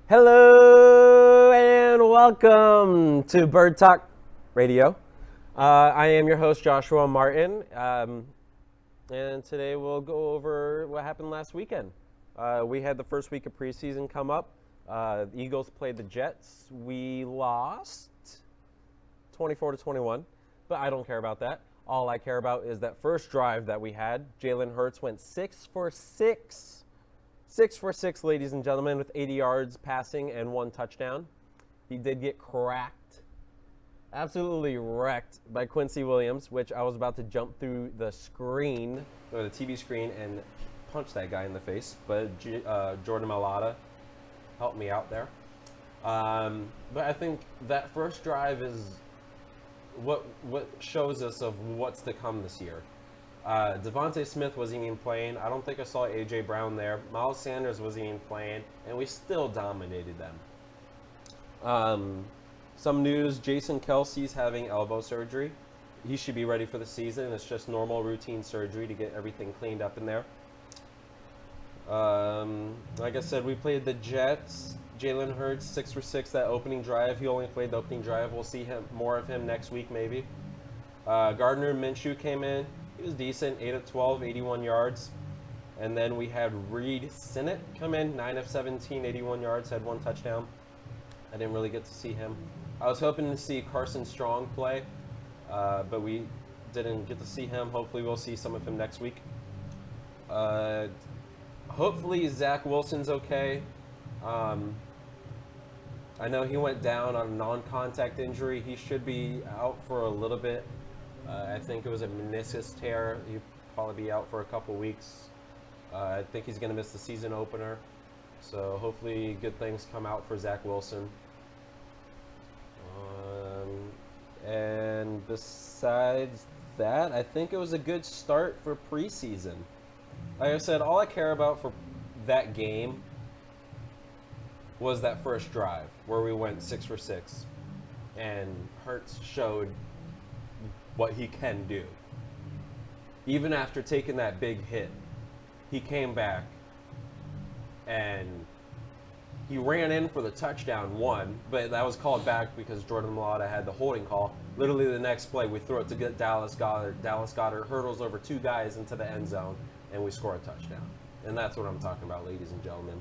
Hello and welcome to Bird Talk Radio. I am your host, Joshua Martin, and today we'll go over what happened last weekend. We had the first week of preseason come up. The Eagles played the Jets. We lost 24-21, but I don't care about that. All I care about is that first drive that we had. Jalen Hurts went 6 for 6. 6 for 6, ladies and gentlemen, with 80 yards passing and 1 touchdown. He did get cracked, absolutely wrecked by Quincy Williams, which I was about to jump through the screen, or the TV screen, and punch that guy in the face. But Jordan Mailata helped me out there. But I think that first drive is what shows us of what's to come this year. Devontae Smith wasn't even playing. I don't think I saw A.J. Brown there. Miles Sanders wasn't even playing, and we still dominated them. Some news, Jason Kelsey's having elbow surgery. He should be ready for the season. It's just normal routine surgery to get everything cleaned up in there. Like I said, we played the Jets. Jalen Hurts, 6 for 6, that opening drive. He only played the opening drive. We'll see more of him next week maybe. Gardner Minshew came in. He was decent, 8 of 12, 81 yards. And then we had Reed Sinnett come in, 9 of 17, 81 yards, had 1 touchdown. I didn't really get to see him. I was hoping to see Carson Strong play, but we didn't get to see him. Hopefully we'll see some of him next week. Hopefully Zach Wilson's okay. I know he went down on a non-contact injury. He should be out for a little bit. I think it was a meniscus tear. He'll probably be out for a couple weeks. I think he's going to miss the season opener. So hopefully good things come out for Zach Wilson. And besides that, I think it was a good start for preseason. Like I said, all I care about for that game was that first drive where we went 6 for 6. And Hurts showed what he can do. Even after taking that big hit, he came back and he ran in for the touchdown one, but that was called back because Jordan Mailata had the holding call. Literally the next play, we throw it to get Dallas Goedert. Dallas Goedert hurdles over 2 guys into the end zone, and we score a touchdown. And that's what I'm talking about, ladies and gentlemen.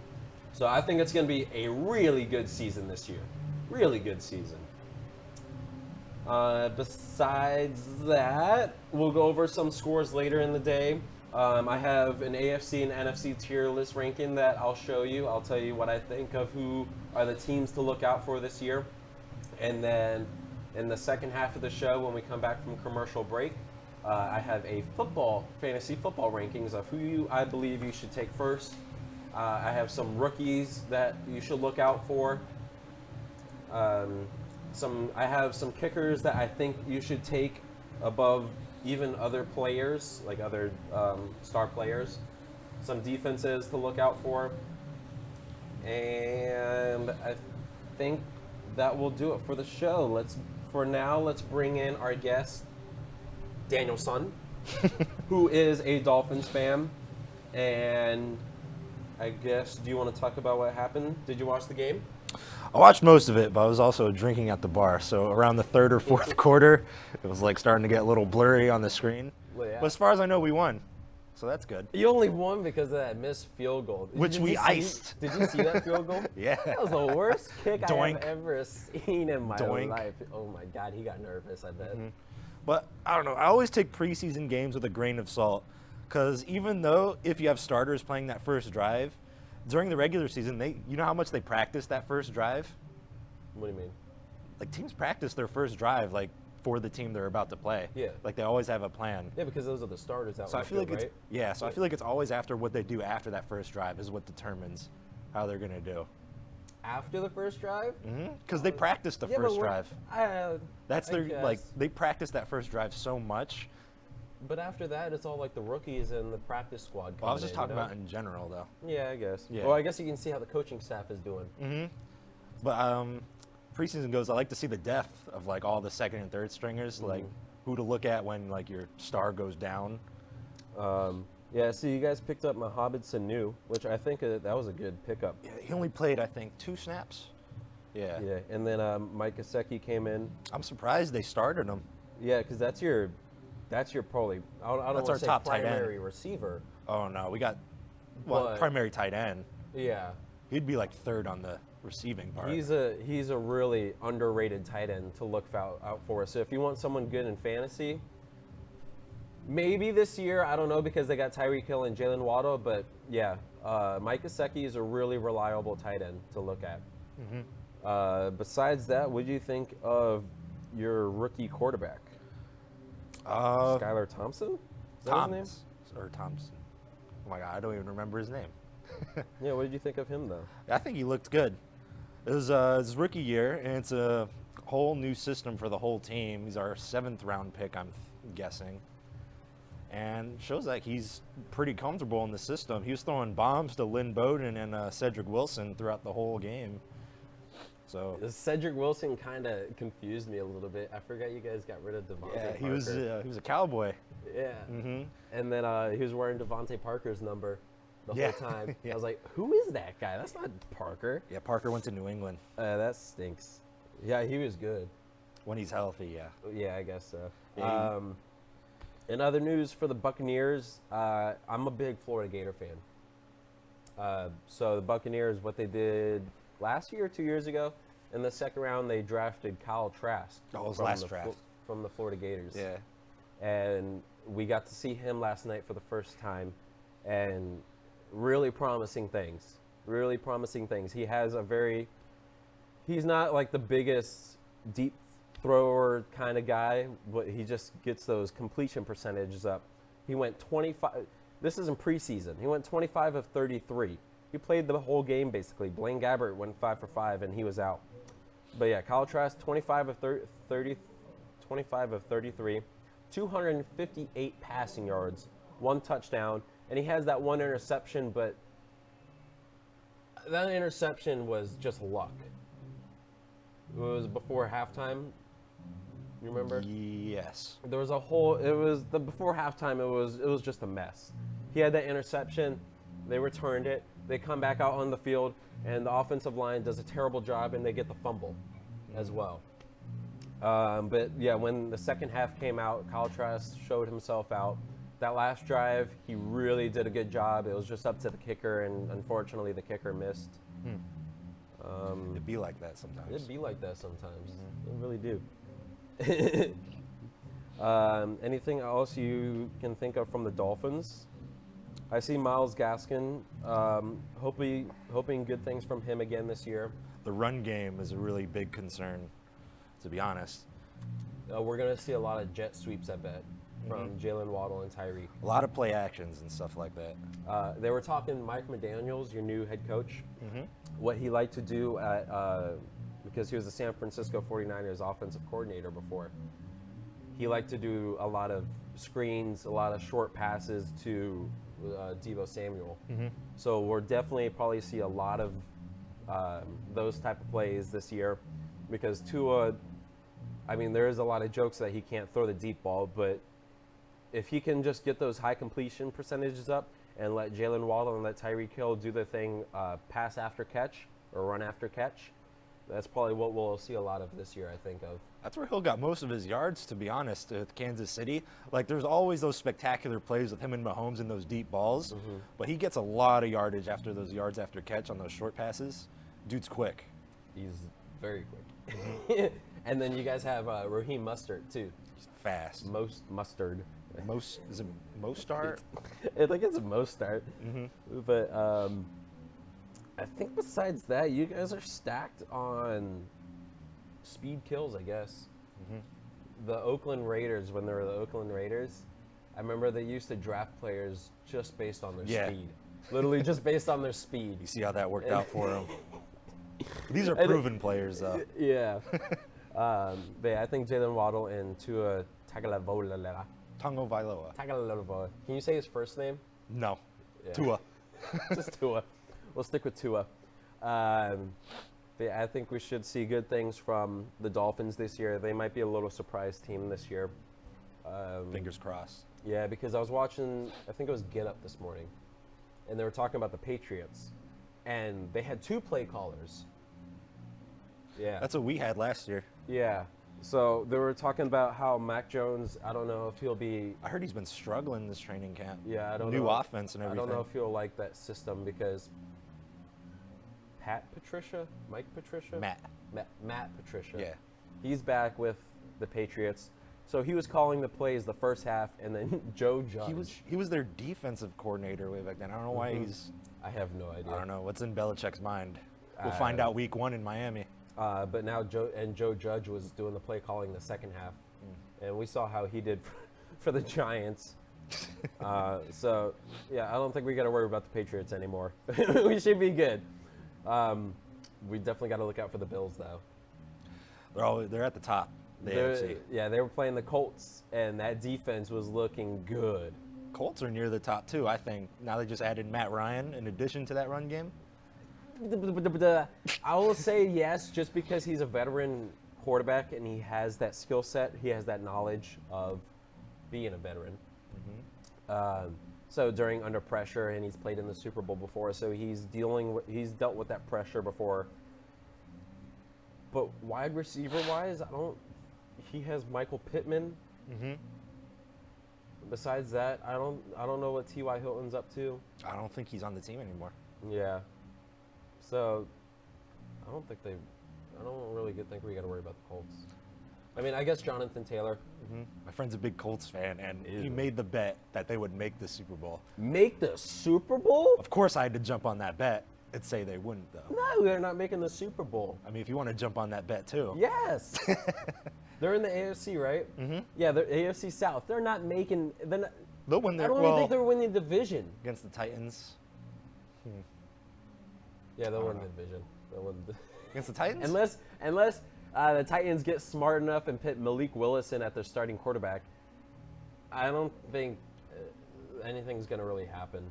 So I think it's going to be a really good season this year. Really good season. Besides that, we'll go over some scores later in the day. I have an AFC and NFC tier list ranking that I'll show you. I'll tell you what I think of who are the teams to look out for this year. And then in the second half of the show, when we come back from commercial break, I have a fantasy football rankings of who I believe you should take first. I have some rookies that you should look out for. I have some kickers that I think you should take above even other players, like other star players. Some defenses to look out for. And I think that will do it for the show. Let's bring in our guest, Daniel Sun, who is a Dolphins fan. And I guess, do you want to talk about what happened? Did you watch the game? I watched most of it, but I was also drinking at the bar. So around the third or fourth quarter, it was like starting to get a little blurry on the screen. Well, yeah. But as far as I know, we won. So that's good. You only won because of that missed field goal. Which we iced. Did you see that field goal? Yeah. That was the worst kick Doink. I have ever seen in my Doink. life. Oh my God, he got nervous, I bet. Mm-hmm. But I don't know. I always take preseason games with a grain of salt. Because even though if you have starters playing that first drive, during the regular season, you know how much they practice that first drive? What do you mean? Like teams practice their first drive like for the team they're about to play. Yeah. Like they always have a plan. Yeah, because those are the starters out So I feel like right? I feel like it's always after what they do after that first drive is what determines how they're gonna do. After the first drive? Mm-hmm. Because they practice the first drive. That's their they practice that first drive so much. But after that, it's all like the rookies and the practice squad. Well, I was just talking about in general, though. Yeah, I guess. Yeah. Well, I guess you can see how the coaching staff is doing. Mm-hmm. But preseason goes, I like to see the depth of like all the second and third stringers, like who to look at when like your star goes down. Yeah, Yeah, so you guys picked up Mohamed Sanu, which I think that was a good pickup. Yeah, he only played, I think, 2 snaps. Yeah. Yeah, and then Mike Gesicki came in. I'm surprised they started him. Yeah, because that's your probably I don't That's want our to say top tight end. primary receiver. Oh, no, we got, But- primary tight end. Yeah, He'd be like 3rd on the receiving part. he's a really underrated tight end to look out for. So if you want someone good in fantasy, maybe this year, I don't know, because they got Tyreek Hill and Jalen Waddle, but yeah, Mike Gesicki is a really reliable tight end to look at. Besides that, what do you think of your rookie quarterback? Skylar Thompson? Is that his name? Or Thompson. Oh my God, I don't even remember his name. Yeah, what did you think of him, though? I think he looked good. It was his rookie year, and it's a whole new system for the whole team. He's our 7th round pick, I'm guessing. And shows that he's pretty comfortable in the system. He was throwing bombs to Lynn Bowden and Cedric Wilson throughout the whole game. So Cedric Wilson kind of confused me a little bit. I forgot you guys got rid of Devontae Parker. he was a Cowboy. Yeah. And then he was wearing Devontae Parker's number the whole time. Yeah. I was like, who is that guy? That's not Parker. Yeah, Parker went to New England. That stinks. Yeah, he was good. When he's healthy, yeah. Yeah, I guess so. Yeah, In other news for the Buccaneers, I'm a big Florida Gator fan. So the Buccaneers, what they did last year or 2 years ago, in the second round, they drafted Kyle Trask. Oh, it was last draft. From the Florida Gators. Yeah. And we got to see him last night for the first time, and really promising things. Really promising things. He has he's not like the biggest deep thrower kind of guy, but he just gets those completion percentages up. He went 25. This is in preseason. He went 25 of 33. He played the whole game basically. Blaine Gabbert went 5 for 5 and he was out. But yeah, Kyle Trask 25 of 33, 258 passing yards, 1 touchdown, and he has that 1 interception, but that interception was just luck. It was before halftime. You remember? Yes. There was before halftime. It was just a mess. He had that interception. They returned it. They come back out on the field, and the offensive line does a terrible job, and they get the fumble as well. But yeah, when the second half came out, Kyle Trask showed himself out. That last drive, he really did a good job. It was just up to the kicker, and unfortunately, the kicker missed. It'd be like that sometimes. It'd be like that sometimes. It really do. Anything else you can think of from the Dolphins? I see Myles Gaskin. Hoping good things from him again this year. The run game is a really big concern, to be honest. We're going to see a lot of jet sweeps, I bet, from Jalen Waddle and Tyreek. A lot of play actions and stuff like that. They were talking Mike McDaniels, your new head coach, what he liked to do because he was the San Francisco 49ers offensive coordinator before. He liked to do a lot of screens, a lot of short passes to Deebo Samuel. So we'll definitely probably see a lot of those type of plays this year, because Tua, I mean, there is a lot of jokes that he can't throw the deep ball, but if he can just get those high completion percentages up and let Jalen Waddle and let Tyreek Hill do their thing, pass after catch or run after catch, that's probably what we'll see a lot of this year, I think of. That's where Hill got most of his yards, to be honest, with Kansas City. Like, there's always those spectacular plays with him and Mahomes and those deep balls, but he gets a lot of yardage after those yards after catch on those short passes. Dude's quick. He's very quick. And then you guys have Raheem Mostert, too. He's fast. Mustard. Is it Mostart? I think it's a Mostart. But I think besides that, you guys are stacked on speed kills, I guess. The Oakland Raiders, when they were the Oakland Raiders, I remember they used to draft players just based on their speed. Literally just based on their speed. You see how that worked out for them. These are proven players, though. Yeah. But yeah, I think Jalen Waddle and Tua Tagovailoa. Tagovailoa. Can you say his first name? No. Yeah. Tua. Just Tua. We'll stick with Tua. But yeah, I think we should see good things from the Dolphins this year. They might be a little surprise team this year. Fingers crossed. Yeah, because I was watching, I think it was Get Up this morning, and they were talking about the Patriots, and they had 2 play callers. Yeah. That's what we had last year. Yeah. So they were talking about how Mac Jones, I don't know if he'll be. I heard he's been struggling this training camp. Yeah, I don't know. New offense and everything. I don't know if he'll like that system because Mike Patricia? Matt Patricia. Yeah. He's back with the Patriots. So he was calling the plays the first half, and then Joe Judge. He was their defensive coordinator way back then. I don't know why he's. I have no idea. I don't know what's in Belichick's mind. We'll find out week 1 in Miami. But now Joe Judge was doing the play calling the second half, and we saw how he did for the Giants. So yeah, I don't think we got to worry about the Patriots anymore. We should be good. We definitely got to look out for the Bills though. They're at the top. The AFC. Yeah, they were playing the Colts, and that defense was looking good. Colts are near the top too, I think. Now they just added Matt Ryan in addition to that run game. I will say yes, just because he's a veteran quarterback and he has that skill set. He has that knowledge of being a veteran. So during under pressure, and he's played in the Super Bowl before, so he's dealt with that pressure before. But wide receiver wise, he has Michael Pittman. Besides that, I don't know what T.Y. Hilton's up to. I don't think he's on the team anymore. Yeah. So I don't really think we got to worry about the Colts. I mean, I guess Jonathan Taylor. My friend's a big Colts fan, and he made the bet that they would make the Super Bowl. Make the Super Bowl? Of course I had to jump on that bet. It'd say they wouldn't, though. No, they're not making the Super Bowl. I mean, if you want to jump on that bet, too. Yes. They're in the AFC, right? Yeah, they're AFC South. They're not making. They'll win their. I don't even think they're winning the division against the Titans. Yeah, they'll win the division. They'll win against the Titans. Unless the Titans get smart enough and put Malik Willis in at their starting quarterback, I don't think anything's going to really happen.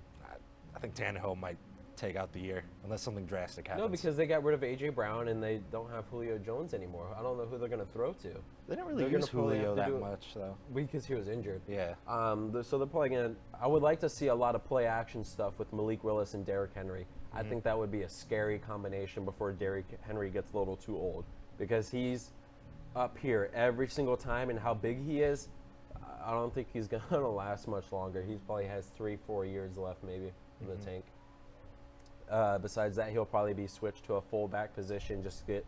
I think Tannehill might take out the year unless something drastic happens. No, because they got rid of A.J. Brown and they don't have Julio Jones anymore. I don't know who they're going to throw to. They didn't really use Julio that much, though. Because he was injured. Yeah. So they're probably going to – I would like to see a lot of play-action stuff with Malik Willis and Derrick Henry. I think that would be a scary combination before Derrick Henry gets a little too old, because he's up here every single time, and how big he is, I don't think he's going to last much longer. He probably has 3-4 years left maybe in the tank. Besides that, he'll probably be switched to a fullback position just to get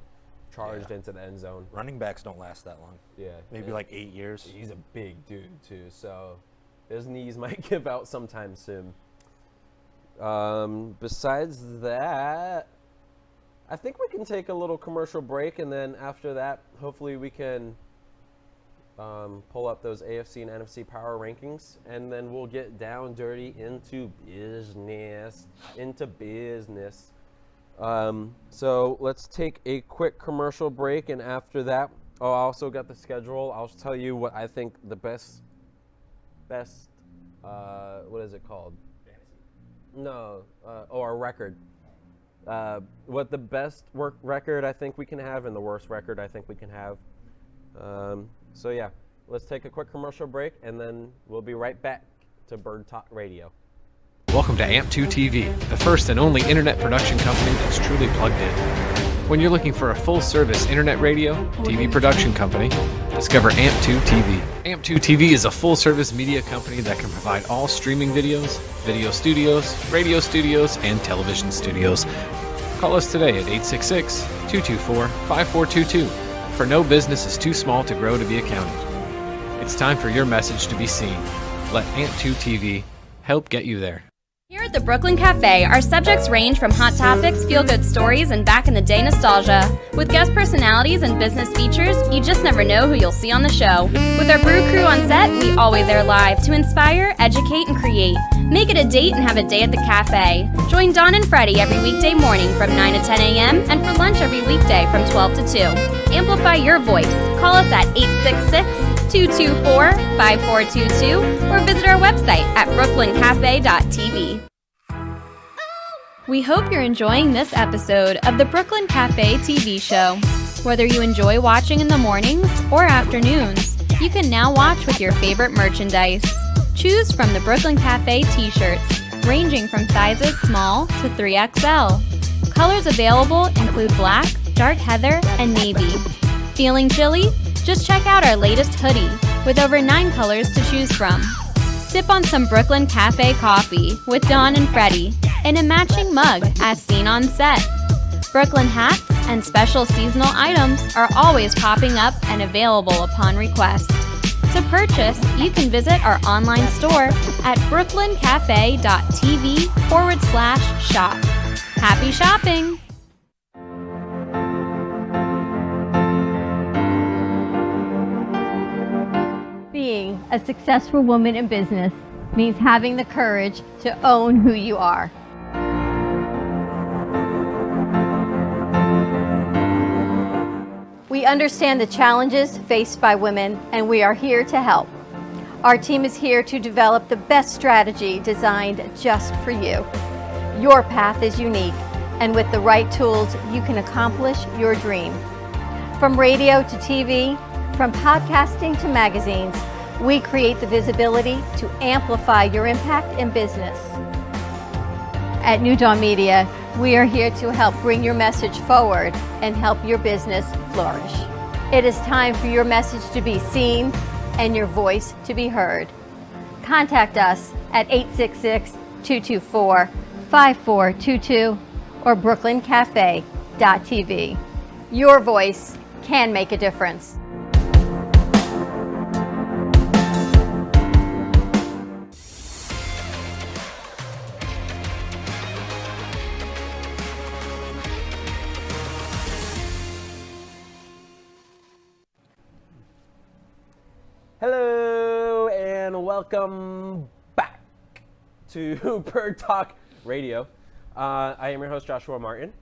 charged into the end zone. Running backs don't last that long. Yeah. Maybe like 8 years. He's a big dude, too, so his knees might give out sometime soon. Besides that, I think we can take a little commercial break, and then after that, hopefully we can pull up those AFC and NFC power rankings, and then we'll get down dirty into business. So let's take a quick commercial break, and after that, I also got the schedule. I'll tell you what I think the best, what is it called? No, our record. What the best record I think we can have and the worst record I think we can have. So yeah, let's take a quick commercial break, and then we'll be right back to Bird Talk Radio. Welcome to AMP2 TV, the first and only internet production company that's truly plugged in. When you're looking for a full-service internet radio, TV production company, discover AMP2 TV. AMP2 TV is a full-service media company that can provide all streaming videos, video studios, radio studios, and television studios. Call us today at 866-224-5422. For no business is too small to grow to be accounted. It's time for your message to be seen. Let AMP2 TV help get you there. Here at the Brooklyn Cafe, our subjects range from hot topics, feel-good stories, and back-in-the-day nostalgia. With guest personalities and business features, you just never know who you'll see on the show. With our brew crew on set, we always air live to inspire, educate, and create. Make it a date and have a day at the cafe. Join Dawn and Freddie every weekday morning from 9 to 10 a.m. and for lunch every weekday from 12 to 2. Amplify your voice. Call us at 866-224-5422 or visit our website at brooklyncafe.tv. We hope you're enjoying this episode of the Brooklyn Cafe TV show. Whether you enjoy watching in the mornings or afternoons, you can now watch with your favorite merchandise. Choose from the Brooklyn Cafe t-shirts, ranging from sizes small to 3XL. Colors available include black, dark heather, and navy. Feeling chilly? Just check out our latest hoodie with over 9 colors to choose from. Sip on some Brooklyn Cafe coffee with Dawn and Freddie in a matching mug as seen on set. Brooklyn hats and special seasonal items are always popping up and available upon request. To purchase, you can visit our online store at brooklyncafe.tv/shop. Happy shopping! Being a successful woman in business means having the courage to own who you are. We understand the challenges faced by women, and we are here to help. Our team is here to develop the best strategy designed just for you. Your path is unique, and with the right tools, you can accomplish your dream. From radio to TV, from podcasting to magazines, we create the visibility to amplify your impact in business. At New Dawn Media, we are here to help bring your message forward and help your business flourish. It is time for your message to be seen and your voice to be heard. Contact us at 866-224-5422 or brooklyncafe.tv. Your voice can make a difference. Hello and welcome back to Bird Talk Radio. I am your host, Joshua Martin,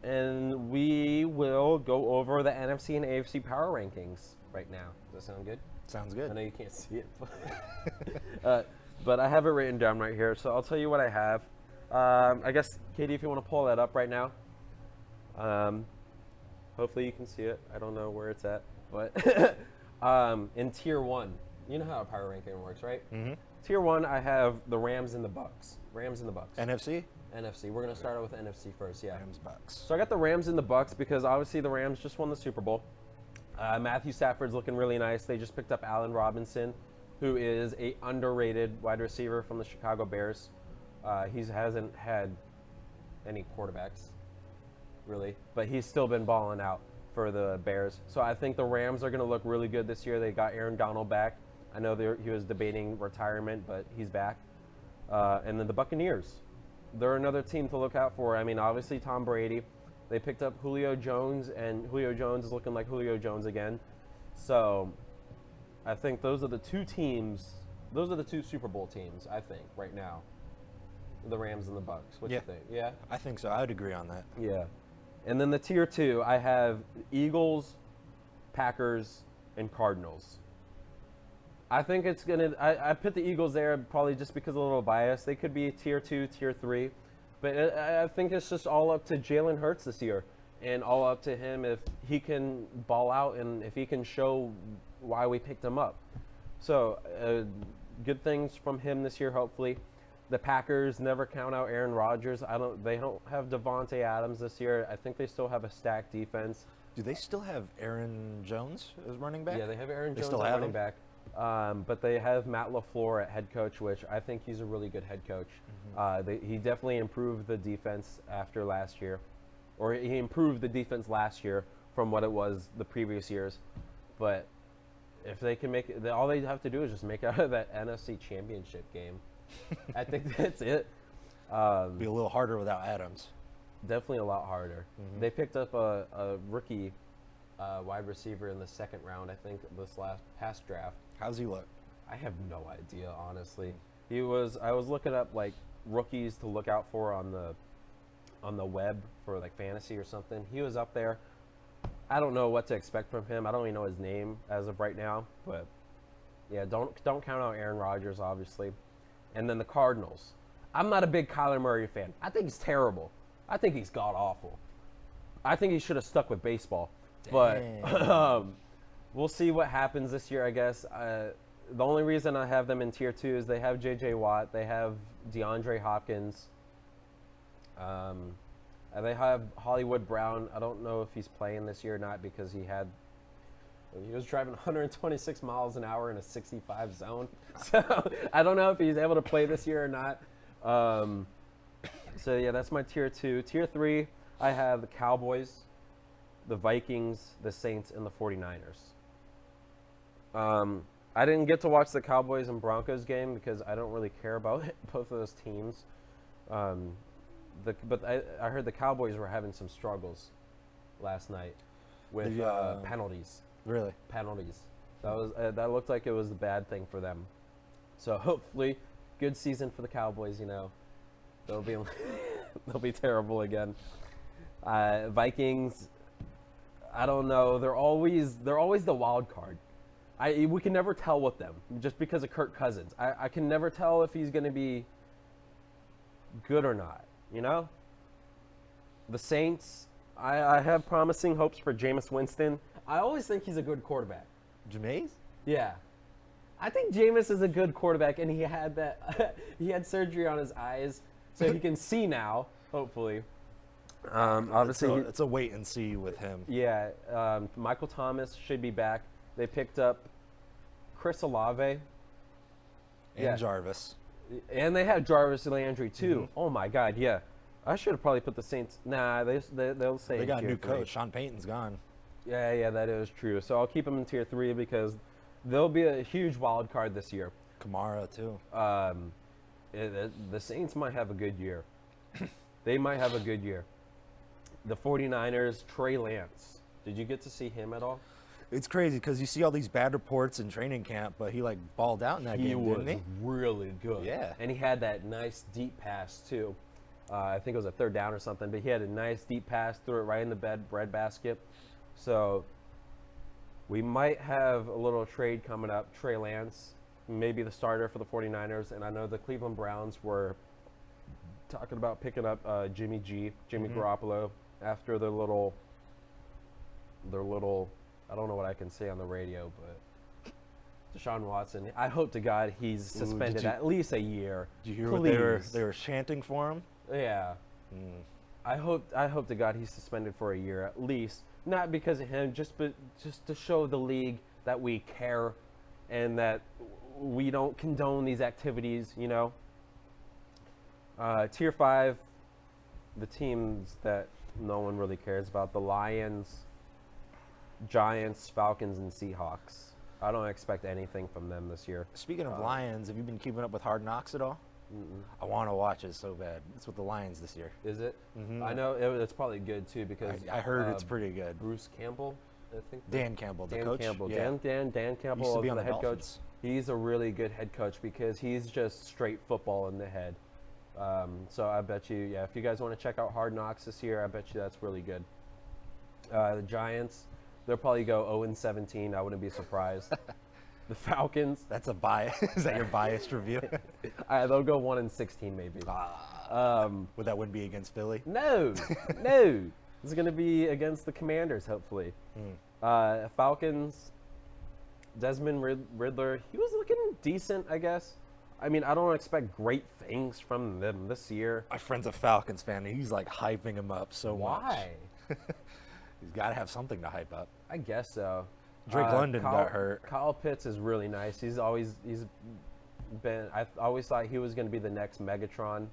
and we will go over the NFC and AFC power rankings right now. Does that sound good? Sounds good. I know you can't see it, but I have it written down right here, so I'll tell you what I have. I guess, Katie, if you want to pull that up right now. Hopefully you can see it. I don't know where it's at. But in Tier 1, you know how a power ranking works, right? Mm-hmm. Tier 1, I have the Rams and the Bucks. Rams and the Bucks. NFC? NFC. We're going to start out with NFC first, yeah. Rams, Bucks. So I got the Rams and the Bucks because obviously the Rams just won the Super Bowl. Matthew Stafford's looking really nice. They just picked up Allen Robinson, who is a underrated wide receiver from the Chicago Bears. He hasn't had any quarterbacks, really, but he's still been balling out for the Bears. So I think the Rams are going to look really good this year. They got Aaron Donald back. I know he was debating retirement, but he's back. And then the Buccaneers. They're another team to look out for. I mean, obviously Tom Brady. They picked up Julio Jones, and Julio Jones is looking like Julio Jones again. So I think those are the two teams. Those are the two Super Bowl teams, I think, right now. The Rams and the Bucks. What do you think? Yeah? I think so. I would agree on that. Yeah. And then the Tier 2, I have Eagles, Packers, and Cardinals. I think it's going to – I put the Eagles there probably just because of a little bias. They could be Tier 2, Tier 3. But I think it's just all up to Jalen Hurts this year and all up to him if he can ball out and if he can show why we picked him up. So good things from him this year, hopefully. The Packers never count out Aaron Rodgers. They don't have Devontae Adams this year. I think they still have a stacked defense. Do they still have Aaron Jones as running back? Yeah, they have Aaron Jones still as have running him? back. But they have Matt LaFleur at head coach, which I think he's a really good head coach. Mm-hmm. He definitely improved the defense after last year. Or he improved the defense last year from what it was the previous years. But if they can make it, all they have to do is just make it out of that NFC championship game. I think that's it. Be a little harder without Adams. Definitely a lot harder. Mm-hmm. They picked up a rookie wide receiver in the second round, I think, this past draft. How's he look? I have no idea, honestly. I was looking up like rookies to look out for on the web for like fantasy or something. He was up there. I don't know what to expect from him. I don't even know his name as of right now, but yeah, don't count out Aaron Rodgers, obviously. And then the Cardinals. I'm not a big Kyler Murray fan. I think he's terrible. I think he's god-awful. I think he should have stuck with baseball. Dang. But we'll see what happens this year, I guess. the only reason I have them in tier 2 is they have J.J. Watt, they have DeAndre Hopkins, and they have Hollywood Brown. I don't know if he's playing this year or not because he was driving 126 miles an hour in a 65 zone. So I don't know if he's able to play this year or not. So yeah, that's my tier 2. Tier 3, I have the Cowboys, the Vikings, the Saints, and the 49ers. I didn't get to watch the Cowboys and Broncos game because I don't really care about both of those teams. But I heard the Cowboys were having some struggles last night with penalties. Really? Penalties. That looked like it was a bad thing for them. So hopefully, good season for the Cowboys. They'll be terrible again. Vikings. I don't know. They're always the wild card. We can never tell with them just because of Kirk Cousins. I can never tell if he's going to be good or not. The Saints. I have promising hopes for Jameis Winston. I always think he's a good quarterback. Jameis? Yeah. I think Jameis is a good quarterback, and he had surgery on his eyes, so he can see now, hopefully. Obviously, it's a wait and see with him. Yeah. Michael Thomas should be back. They picked up Chris Olave. And Jarvis. And they have Jarvis Landry, too. Mm-hmm. Oh, my God, yeah. I should have probably put the Saints. Nah, they'll say They got a tier new 3. coach. Sean Payton's gone. Yeah, that is true. So I'll keep them in tier 3 because they'll be a huge wild card this year. Kamara, too. The Saints might have a good year. They might have a good year. The 49ers, Trey Lance. Did you get to see him at all? It's crazy because you see all these bad reports in training camp, but he balled out in that game, didn't he? Really good. Yeah. And he had that nice deep pass too. I think it was a third down or something, but he had a nice deep pass, threw it right in the bread basket. So we might have a little trade coming up. Trey Lance, maybe the starter for the 49ers, and I know the Cleveland Browns were talking about picking up Jimmy Garoppolo after their little I don't know what I can say on the radio, but Deshaun Watson, I hope to God he's suspended at least a year. Did you hear Please. what they were chanting for him? Yeah. I hope to God he's suspended for a year at least. Not because of him, just to show the league that we care and that we don't condone these activities, Tier 5, the teams that no one really cares about, the Lions, Giants, Falcons, and Seahawks. I don't expect anything from them this year. Speaking of Lions, have you been keeping up with Hard Knocks at all? I want to watch it so bad. It's with the Lions this year. Is it? I know it's probably good too because I heard it's pretty good. Bruce Campbell, I think. Dan Campbell, the Dan coach. Campbell. Yeah. Dan Campbell Used to be is on the the head coach. Dolphins. He's a really good head coach because he's just straight football in the head. So I bet you, if you guys want to check out Hard Knocks this year, I bet you that's really good. The Giants, they'll probably go 0-17. I wouldn't be surprised. The Falcons. That's a bias. Is that your biased review? They'll go 1-16 maybe. Would that win be against Philly? No. It's going to be against the Commanders, hopefully. Falcons, Desmond Riddler, he was looking decent, I guess. I mean, I don't expect great things from them this year. My friend's a Falcons fan, and he's hyping him up so much. Why? He's got to have something to hype up. I guess so. Drake London got hurt. Kyle Pitts is really nice. He's been. I always thought he was going to be the next Megatron,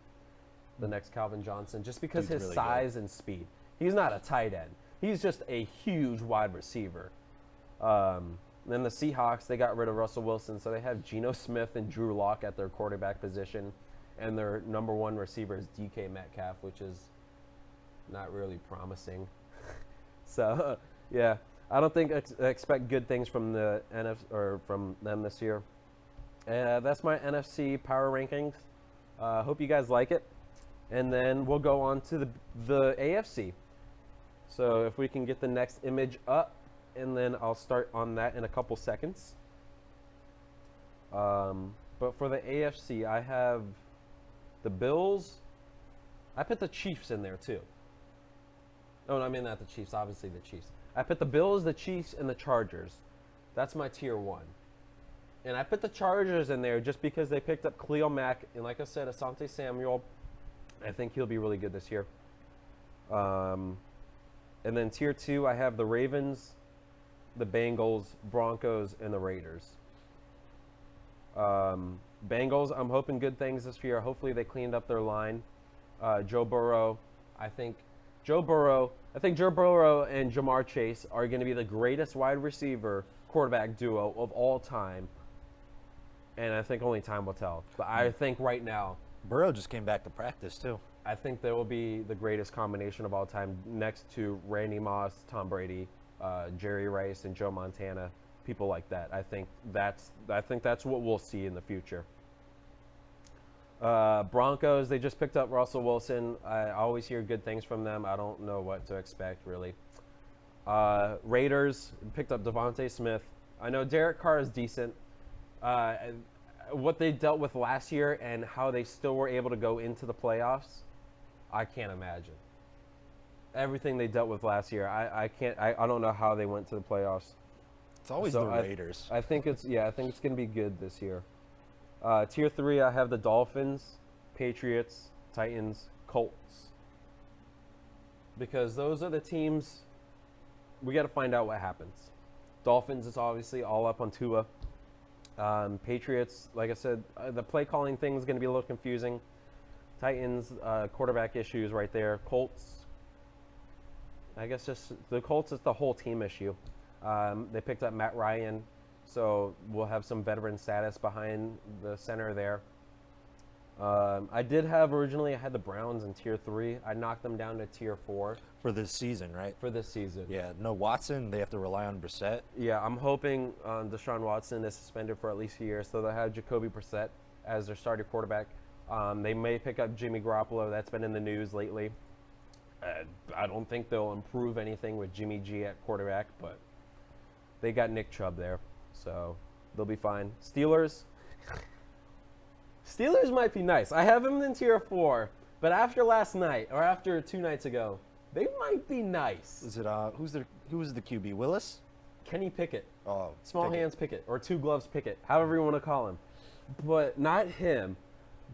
the next Calvin Johnson, just because He's his really size and speed. He's not a tight end. He's just a huge wide receiver. Then the Seahawks, they got rid of Russell Wilson, so they have Geno Smith and Drew Lock at their quarterback position, and their number one receiver is DK Metcalf, which is not really promising. So, yeah. I don't think expect good things from the NFC or from them this year. That's my NFC power rankings. Hope you guys like it, and then we'll go on to the AFC. So if we can get the next image up, and then I'll start on that in a couple seconds. But for the AFC, I have the Bills. I put the Chiefs in there too. Oh, no, I mean not the Chiefs. Obviously the Chiefs. I put the Bills, the Chiefs, and the Chargers. That's my tier 1. And I put the Chargers in there just because they picked up Khalil Mack. And like I said, Asante Samuel, I think he'll be really good this year. And then tier 2, I have the Ravens, the Bengals, Broncos, and the Raiders. Bengals, I'm hoping good things this year. Hopefully they cleaned up their line. Joe Burrow and Jamar Chase are going to be the greatest wide receiver quarterback duo of all time. And I think only time will tell. But I think right now, Burrow just came back to practice, too. I think they will be the greatest combination of all time next to Randy Moss, Tom Brady, Jerry Rice, and Joe Montana, people like that. I think that's what we'll see in the future. Broncos, they just picked up Russell Wilson. I always hear good things from them. I don't know what to expect, really. Raiders picked up Devontae Smith. I know Derek Carr is decent. What they dealt with last year and how they still were able to go into the playoffs, I can't imagine. Everything they dealt with last year, I don't know how they went to the playoffs. It's always the Raiders. I think it's going to be good this year. Tier 3, I have the Dolphins, Patriots, Titans, Colts. Because those are the teams, we got to find out what happens. Dolphins is obviously all up on Tua. Patriots, like I said, the play calling thing is going to be a little confusing. Titans, quarterback issues right there. Colts, I guess just the Colts is the whole team issue. They picked up Matt Ryan, so we'll have some veteran status behind the center there. I had the Browns in tier 3. I knocked them down to tier 4. For this season, right? For this season. Yeah, no Watson. They have to rely on Brissett. Yeah, I'm hoping Deshaun Watson is suspended for at least a year, so they'll have Jacoby Brissett as their starting quarterback. They may pick up Jimmy Garoppolo. That's been in the news lately. I don't think they'll improve anything with Jimmy G at quarterback, but they got Nick Chubb there, so they'll be fine. Steelers might be nice. I have them in tier 4, but after last night, or after 2 nights ago, they might be nice. Is it who was the QB? Willis? Kenny Pickett. Oh, Small hands Pickett, or two gloves Pickett, however you want to call him. But not him.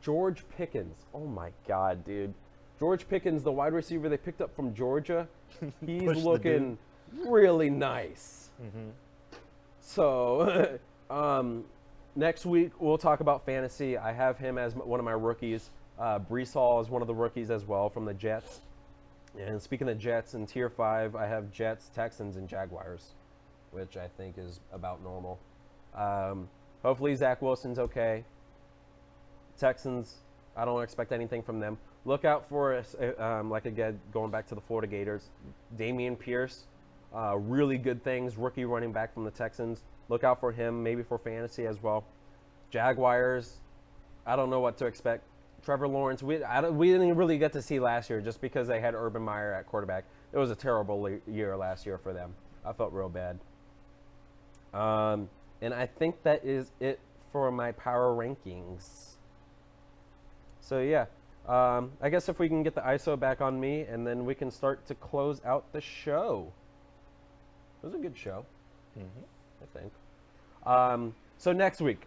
George Pickens. Oh my God, dude. George Pickens, the wide receiver they picked up from Georgia, he's looking really nice. Mm-hmm. So, next week we'll talk about fantasy. I have him as one of my rookies. Brees Hall is one of the rookies as well from the Jets. And speaking of Jets, in tier 5, I have Jets, Texans, and Jaguars, which I think is about normal. Hopefully Zach Wilson's okay. Texans, I don't expect anything from them. Look out for, like again, going back to the Florida Gators, Dameon Pierce, really good things, rookie running back from the Texans. Look out for him, maybe for fantasy as well. Jaguars, I don't know what to expect. Trevor Lawrence, we didn't really get to see last year just because they had Urban Meyer at quarterback. It was a terrible year last year for them. I felt real bad. And I think that is it for my power rankings. So yeah, I guess if we can get the ISO back on me, and then we can start to close out the show. It was a good show, I think. So next week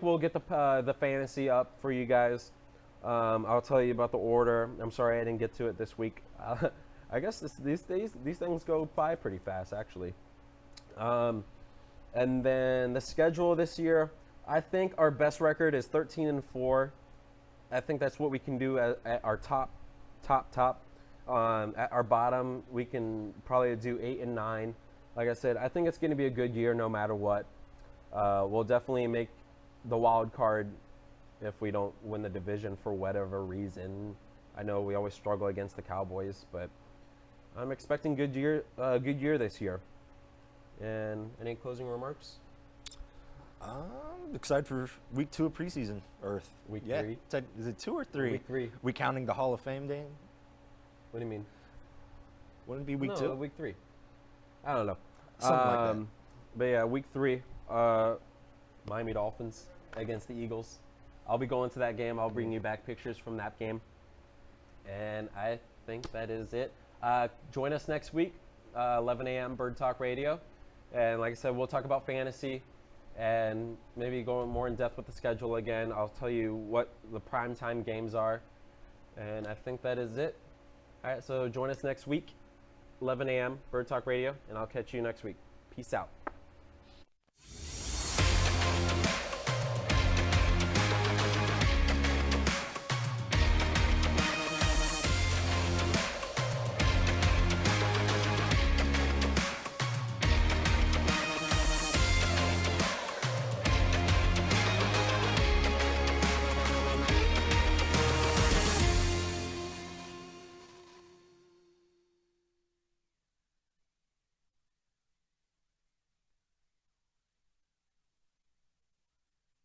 we'll get the fantasy up for you guys. I'll tell you about the order. I'm sorry I didn't get to it this week. I guess these things go by pretty fast, actually. And then the schedule this year, I think our best record is 13-4. I think that's what we can do at our top. At our bottom, we can probably do 8-9. Like I said, I think it's going to be a good year no matter what. We'll definitely make the wild card if we don't win the division for whatever reason. I know we always struggle against the Cowboys, but I'm expecting good year this year. And any closing remarks? I'm excited for week 2 of preseason. Week 3? Is it 2 or 3? Week 3. We counting the Hall of Fame game? What do you mean? Wouldn't it be week 2? No, week 3. I don't know. Something like that. But yeah, week 3, Miami Dolphins against the Eagles. I'll be going to that game. I'll bring you back pictures from that game. And I think that is it. Join us next week, 11 a.m. Bird Talk Radio. And like I said, we'll talk about fantasy. and maybe going more in depth with the schedule again. I'll tell you what the primetime games are, and I think that is it. All right, so join us next week, 11 a.m. Bird Talk Radio, and I'll catch you next week. Peace out.